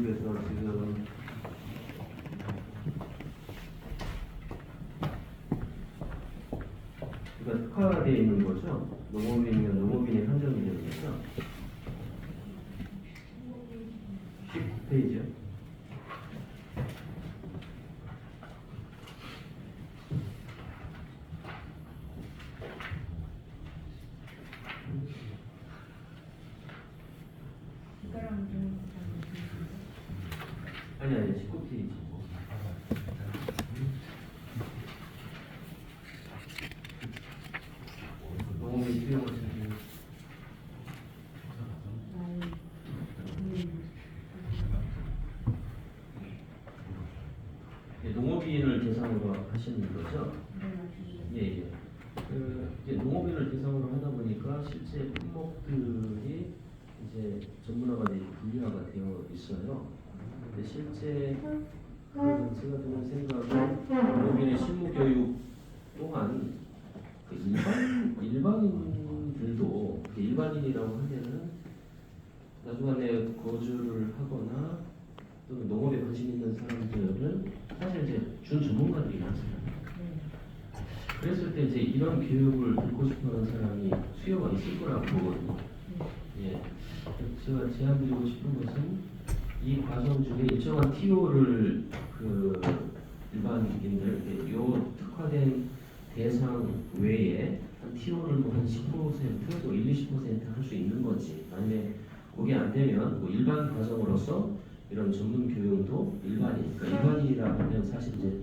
쪽에서 지금 그러니까 특화되어 있는 거죠. 농업인이면 농업인이 한정이 되는 거죠. 19페이지요. 아니 19페이지. 농업인 수용을 시키는 농업인을 대상으로 하시는 거죠? 예, 예. 이제 농업인을 대상으로 하다 보니까 실제 품목들이 이제 전문화가 되고 분류화가 되어 있어요. 근데 실제 제가 드는 생각은 농업인의 실무 교육 또한 그 일반인들도 일반인이라고 하면은 나중에 거주를 하거나 또는 농업에 관심 있는 사람들은 사실 이제 준 전문가들이 많잖아요. 그랬을 때 이제 이런 교육을 듣고 싶어하는 사람이 수요가 있을 거라고 보거든요. 예, 제가 제안드리고 싶은 것은 이 과정 중에 일정한 TO를 그 일반인들, 요 특화된 대상 외에 한 TO를 뭐한 10%, 또 20% 할 수 있는 건지, 아니면 그게 안 되면 뭐 일반 과정으로서 이런 전문 교육도 일반인, 그러니까 일반인이라고 하면 사실 이제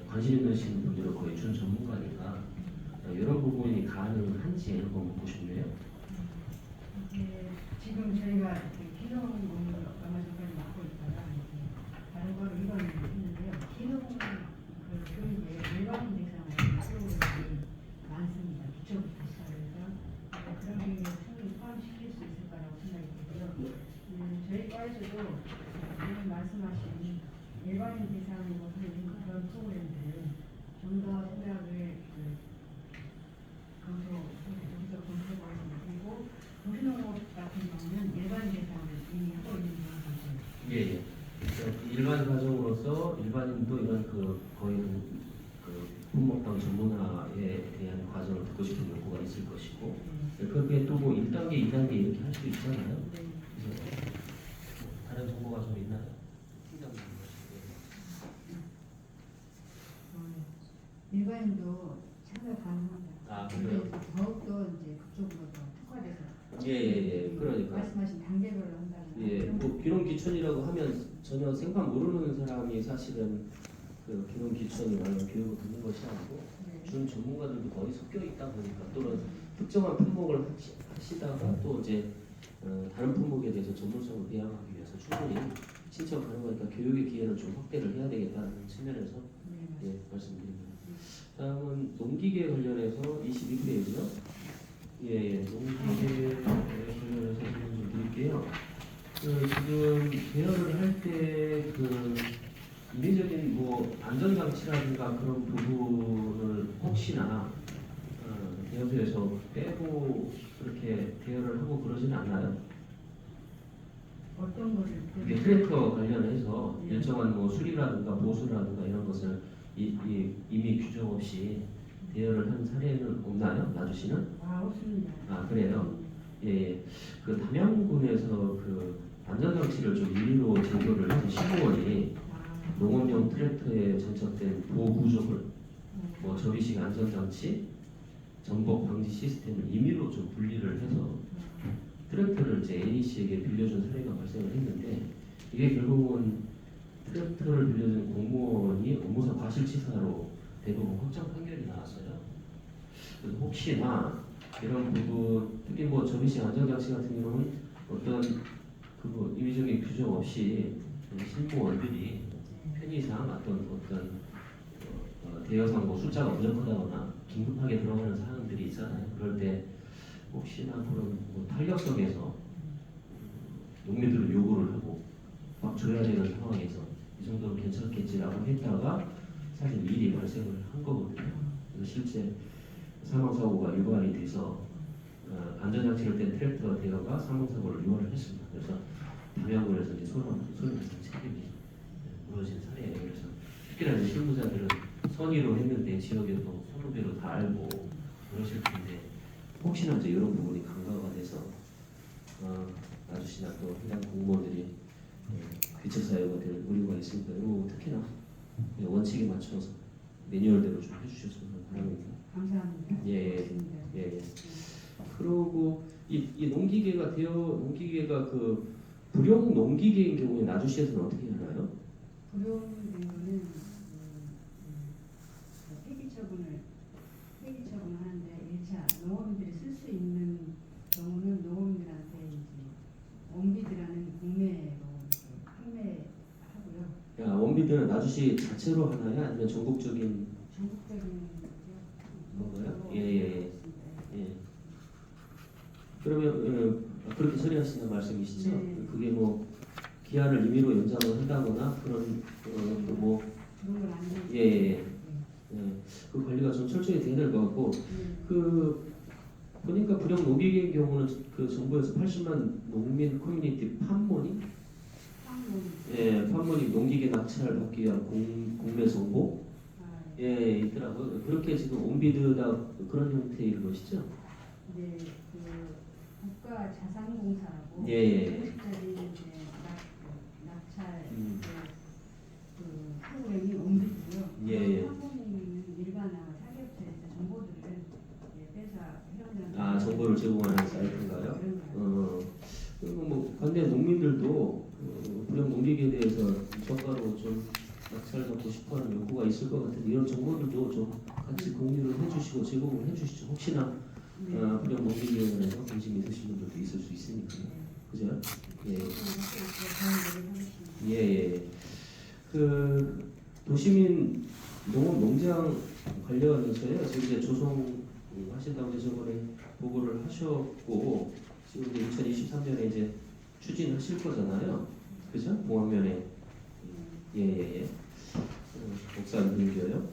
관심 있는 분들은 거의 준 전문가니까 이런 부분이 가능한지 한번 묻고 싶네요. 지금 저희가 기능 업무를 얼마 전까지 맡고 있다가 다른 거를 이번에 했는데요. 기능 교육에 일반인 대상으로 프로그램이 많습니다. 기초부터 시작해서 그런 교육에 충분히 포함시킬 수 있을 거라고 생각이 되고요. 저희 과에서도 오늘 말씀하신 일반인 대상으로 하는 그런 프로그램들을 좀 더 생각을 여기서 검토하고 그리고 도시농업 같은 경우는 일반 대상을 이미 하고 있는 경우가 있어요. 예, 예. 그러니까 일반 가정으로서 일반인도 이런 거의 품목당 전문화에 대한 과정을 듣고 싶은 욕구가 있을 것이고, 그렇게 또 뭐 1단계, 2단계 이렇게 할 수 있잖아요. 그래서 다른 정보가 좀 있나요? 일반인도 참여 가능합니다. 아, 그래요? 더욱더 이제 그쪽으로 더 특화돼서 예. 그러니까. 말씀하신 단계별로 한다거나 예, 뭐 기농 기촌이라고 하면 전혀 생판 모르는 사람이 사실은 그 기농 기촌이라는 교육을 듣는 것이 아니고 준 전문가들도 거의 섞여 있다 보니까 또는 특정한 품목을 하시다가 또 이제 다른 품목에 대해서 전문성을 배양하기 위해서 충분히 신청 가능하니까 교육의 기회를 좀 확대를 해야 되겠다는 측면에서 예, 말씀드립니다. 다음은 농기계 관련해서 22페이지요. 예, 농기계 관련해서 질문 좀 드릴게요. 지금 대여를 할 때 인위적인 뭐 안전장치라든가 그런 부분을 혹시나 대여소에서 빼고 그렇게 대여를 하고 그러지는 않나요? 어떤 거를 이게 트랙터 관련해서 일정한 뭐 수리라든가 보수라든가 이런 것을 이미 규정 없이 대여를 한 사례는 없나요? 나주시는? 없습니다. 아, 그래요? 예, 그 담양군에서 그 안전장치를 좀 임의로 제조를 해서 시공원이 농업용 트랙터에 장착된 보호구조물, 뭐 접이식 안전장치, 전복 방지 시스템을 임의로 좀 분리를 해서 트랙터를 이제 A씨에게 빌려준 사례가 발생을 했는데 이게 결국은 트랙터를 빌려준 공무원이 업무상 과실치사로 대법원 확정 판결이 나왔어요. 그래서 혹시나 이런 부분, 특히 뭐 접이식 안전장치 같은 경우는 어떤 임의적인 규정 없이 실무원들이 편의상 어떤 대여상 뭐 숫자가 부족하다거나 긴급하게 들어가는 사항들이 있잖아요. 그럴 때 혹시나 그런 뭐 탄력성에서 농민들은 요구를 하고 막 줘야 되는 상황에서 이 정도는 괜찮겠지라고 했다가 사실 일이 발생을 한 거거든요. 그래서 실제 사망사고가 유발이 돼서 안전장치를 뗀 트랙터 대여가 사망사고를 유발을 했습니다. 그래서 담양군에서 이제 소련에서 책임이 무너진 사례예요. 그래서 특히나 이제 실무자들은 선의로 했는데 지역에 또 선후배로 다 알고 그러실 텐데 혹시나 이제 이런 부분이 간과가 돼서 아저씨나 또 해당 공무원들이 귀처사유가 될 우려가 있으니까 이거 특히나 원칙에 맞춰서 매뉴얼대로 좀 해주셨으면 바랍니다. 감사합니다. 예, 고맙습니다. 예. 그리고 이 농기계가 그 불용 농기계인 경우에 나주시에서는 어떻게 하나요? 불용된 거는 폐기 처분하는데 1차 농업인들이 쓸 수 있는 경우는 농업인들한테 이제 원비드라는 국내로 이렇게 판매하고요. 야, 원비드는 나주시 자체로 하나요? 아니면 전국적인 전국적인 건가요? 예. 그러면 그렇게 처리하신다는 말씀이시죠? 네. 그게 뭐 기한을 임의로 연장을 한다거나 그런 뭐 그런 걸 안 해요. 예. 그 관리가 좀 철저히 돼야 될 것 같고 그 보니까 불용 농기계의 경우는 그 정부에서 80만 농민 커뮤니티 판모닝 판모닝 농기계 낙찰 받기 위한 공매 정보 있더라고요. 그렇게 지금 온비드다 그런 형태인 것이죠? 네, 그 국가 자산공사라고 예. 공식적인 이제 낙찰 그 프로그램이 온비드고요. 예. 한국인은 일반 사기업체에서 정보들을 빼서 회원들한테 정보를 제공하는 사이트인가요? 그리고 뭐 관내 농민들도 불용 농기계에 대해서 저가로 좀 낙찰 받고 싶어하는 욕구가 있을 것 같은데 이런 정보들도 좀 같이 공유를 해주시고 제공을 해주시죠. 혹시나 불용 농기계에 대해서 관심 있으신 분들도 있을 수 있으니까요. 그죠? 예. 그 도시민 농업 농장 관련해서요. 지금 이제 조성 하신다고 이제 저번에 보고를 하셨고 지금 이제 2023년에 이제 추진하실 거잖아요. 그죠? 공학면에 예. 목사님 분교요.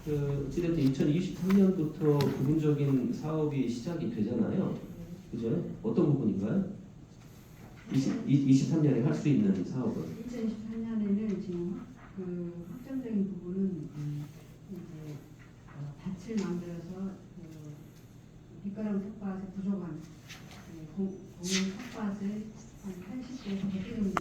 그 어찌됐든 2023년부터 부분적인 사업이 시작이 되잖아요. 그죠? 어떤 부분인가요? 23년에 할 수 있는 사업은? 2023년에는 지금 그 확정적인 부분은 이제 밭을 만들어서 그 빛가람 텃밭에 부족한 공용 텃밭을 한 80개에서 100개 정도